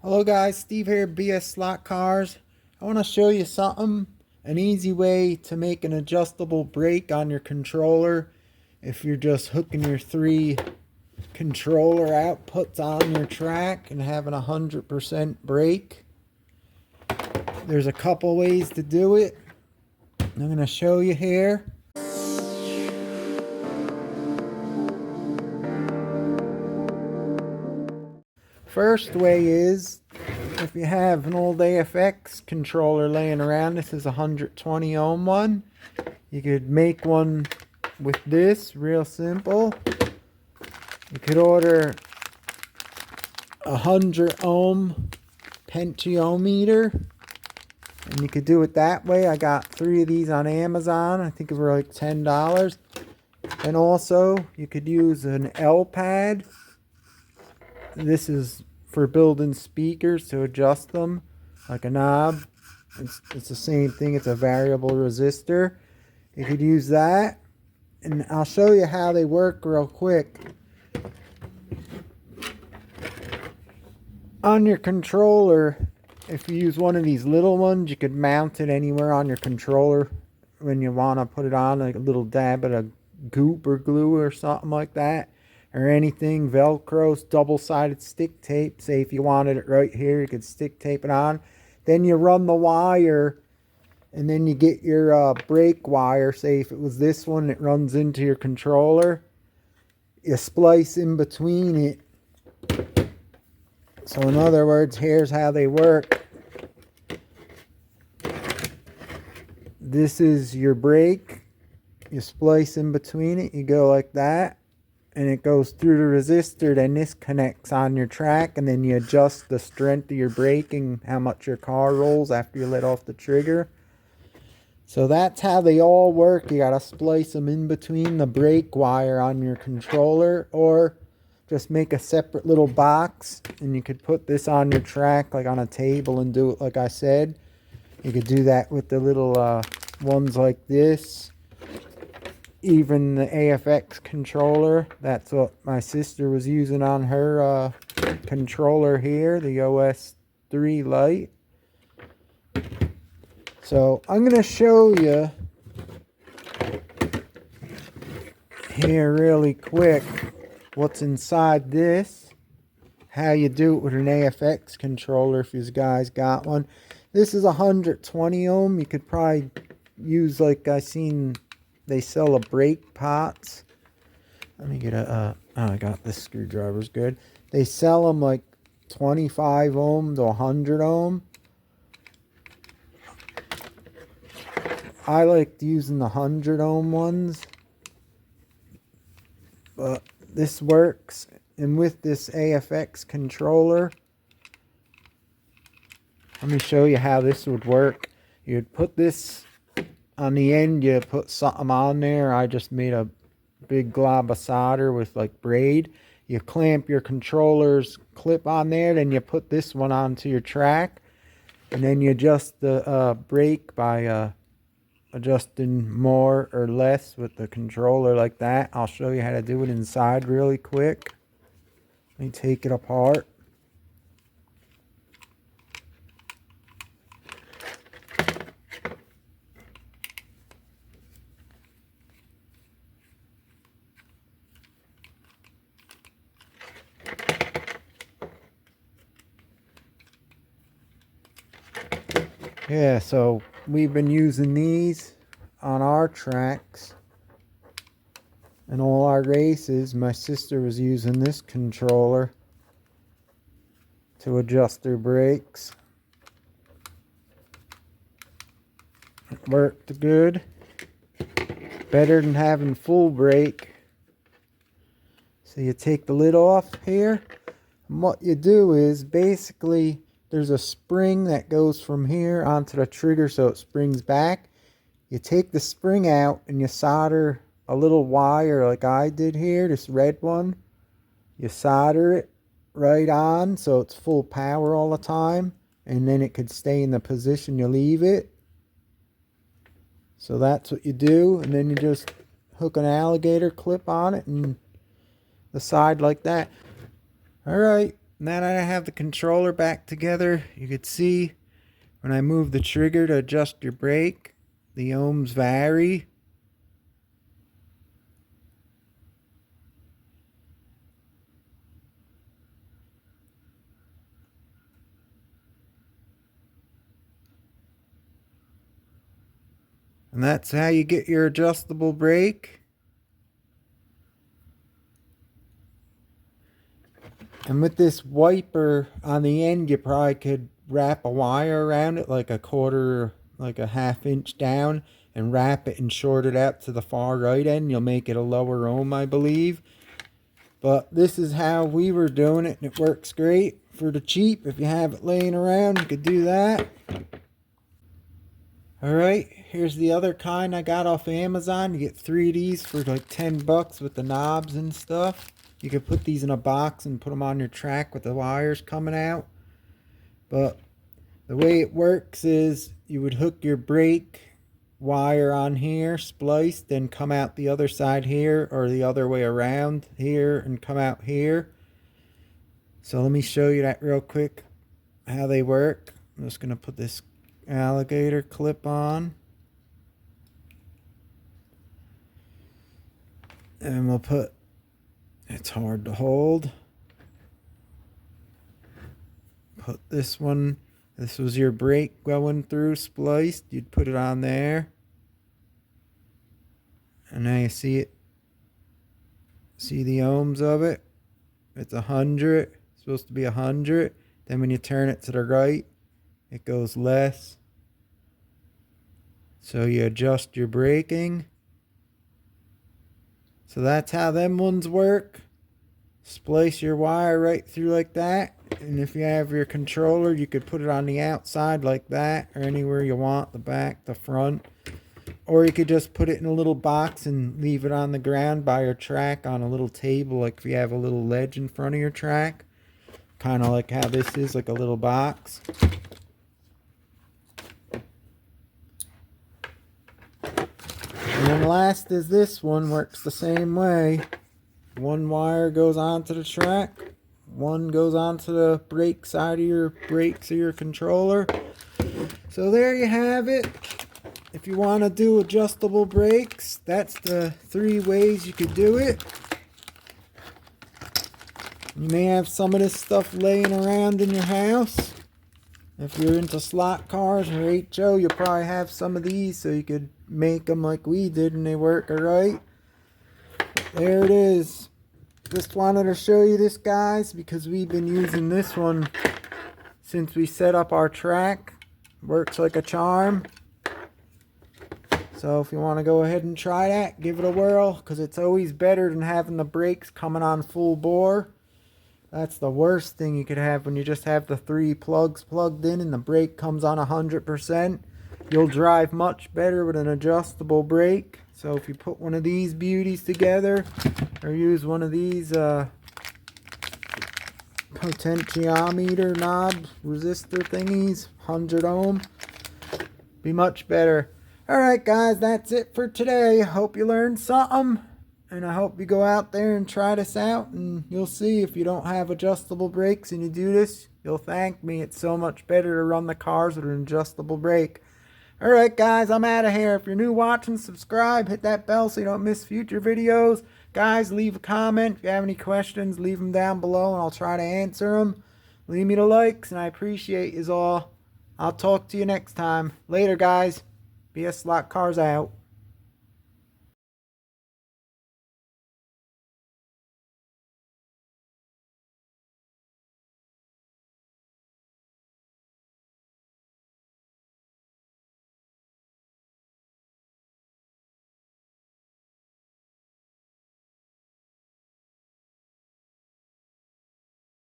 Hello guys, Steve here, BS Slot Cars. I want to show you something, an easy way to make an adjustable brake on your controller if you're just hooking your three controller outputs on your track and having 100% brake. There's a couple ways to do it. I'm going to show you here. First way is, if you have an old AFX controller laying around, this is a 120 ohm one. You could make one with this, real simple. You could order a 100 ohm potentiometer, and you could do it that way. I got 3 of these on Amazon. I think they were like $10. And also, you could use an L pad. This is for building speakers to adjust them, like a knob. It's the same thing. It's a variable resistor. You could use that, and I'll show you how they work real quick. On your controller, if you use one of these little ones, you could mount it anywhere on your controller when you want to put it on, like a little dab of goop or glue or something like that, or anything, Velcro, double-sided stick tape. Say if you wanted it right here, you could stick tape it on. Then you run the wire, and then you get your brake wire. Say if it was this one, it runs into your controller. You splice in between it. So in other words, here's how they work. This is your brake. You splice in between it. You go like that, and it goes through the resistor. Then this connects on your track, and then you adjust the strength of your braking, how much your car rolls after you let off the trigger. So that's how they all work. You gotta splice them in between the brake wire on your controller, or just make a separate little box, and you could put this on your track, like on a table, and do it like I said. You could do that with the little ones like this. Even the AFX controller, that's what my sister was using on her controller here, the OS3 Lite. So I'm going to show you here really quick what's inside this, how you do it with an AFX controller if you guys got one. This is 120 ohm. You could probably use, like I seen they sell a brake pots. Let me get a I got this screwdriver's good. They sell them like 25 ohm to 100 ohm. I liked using the 100 ohm ones, but this works. And with this AFX controller, let me show you how this would work. You'd put this on the end, you put something on there. I just made a big glob of solder with like braid. You clamp your controller's clip on there, then you put this one onto your track, and then you adjust the brake by adjusting more or less with the controller like that. I'll show you how to do it inside really quick. Let me take it apart. Yeah, so we've been using these on our tracks and all our races. My sister was using this controller to adjust her brakes. It worked good. Better than having full brake. So you take the lid off here, and what you do is basically there's a spring that goes from here onto the trigger, so it springs back. You take the spring out and you solder a little wire like I did here, this red one. You solder it right on so it's full power all the time, and then it could stay in the position you leave it. So that's what you do, and then you just hook an alligator clip on it and the side like that. Alright, now that I have the controller back together, you could see when I move the trigger to adjust your brake, the ohms vary. And that's how you get your adjustable brake. And with this wiper on the end, you probably could wrap a wire around it like a quarter, like a ½ inch down, and wrap it and short it out to the far right end. You'll make it a lower ohm, I believe. But this is how we were doing it, and it works great for the cheap. If you have it laying around, you could do that. Alright, here's the other kind I got off Amazon. You get 3 of these for like 10 bucks with the knobs and stuff. You could put these in a box and put them on your track with the wires coming out. But the way it works is you would hook your brake wire on here, spliced, then come out the other side here, or the other way around here and come out here. So let me show you that real quick, how they work. I'm just going to put this alligator clip on, and we'll put, it's hard to hold, put this one, this was your brake going through spliced, you'd put it on there, and now you see it, see the ohms of it, it's 100, it's supposed to be 100, then when you turn it to the right it goes less. So you adjust your braking. So that's how them ones work. Splice your wire right through like that. And if you have your controller, you could put it on the outside like that, or anywhere you want, the back, the front. Or you could just put it in a little box and leave it on the ground by your track on a little table, like if you have a little ledge in front of your track. Kind of like how this is, like a little box. And then last is this one, works the same way. One wire goes onto the track, one goes onto the brake side of your brakes of your controller. So there you have it. If you want to do adjustable brakes, that's the 3 ways you could do it. You may have some of this stuff laying around in your house. If you're into slot cars or HO, you'll probably have some of these, so you could make them like we did and they work alright. There it is. Just wanted to show you this, guys, because we've been using this one since we set up our track. Works like a charm. So if you want to go ahead and try that, give it a whirl, because it's always better than having the brakes coming on full bore. That's the worst thing you could have when you just have the 3 plugs plugged in and the brake comes on 100%. You'll drive much better with an adjustable brake. So if you put one of these beauties together, or use one of these potentiometer knob resistor thingies, 100 ohm, be much better. Alright guys, that's it for today. Hope you learned something. And I hope you go out there and try this out, and you'll see if you don't have adjustable brakes and you do this, you'll thank me. It's so much better to run the cars with an adjustable brake. Alright guys, I'm out of here. If you're new watching, subscribe, hit that bell so you don't miss future videos. Guys, leave a comment. If you have any questions, leave them down below and I'll try to answer them. Leave me the likes and I appreciate you all. I'll talk to you next time. Later guys. BS Slot Cars out.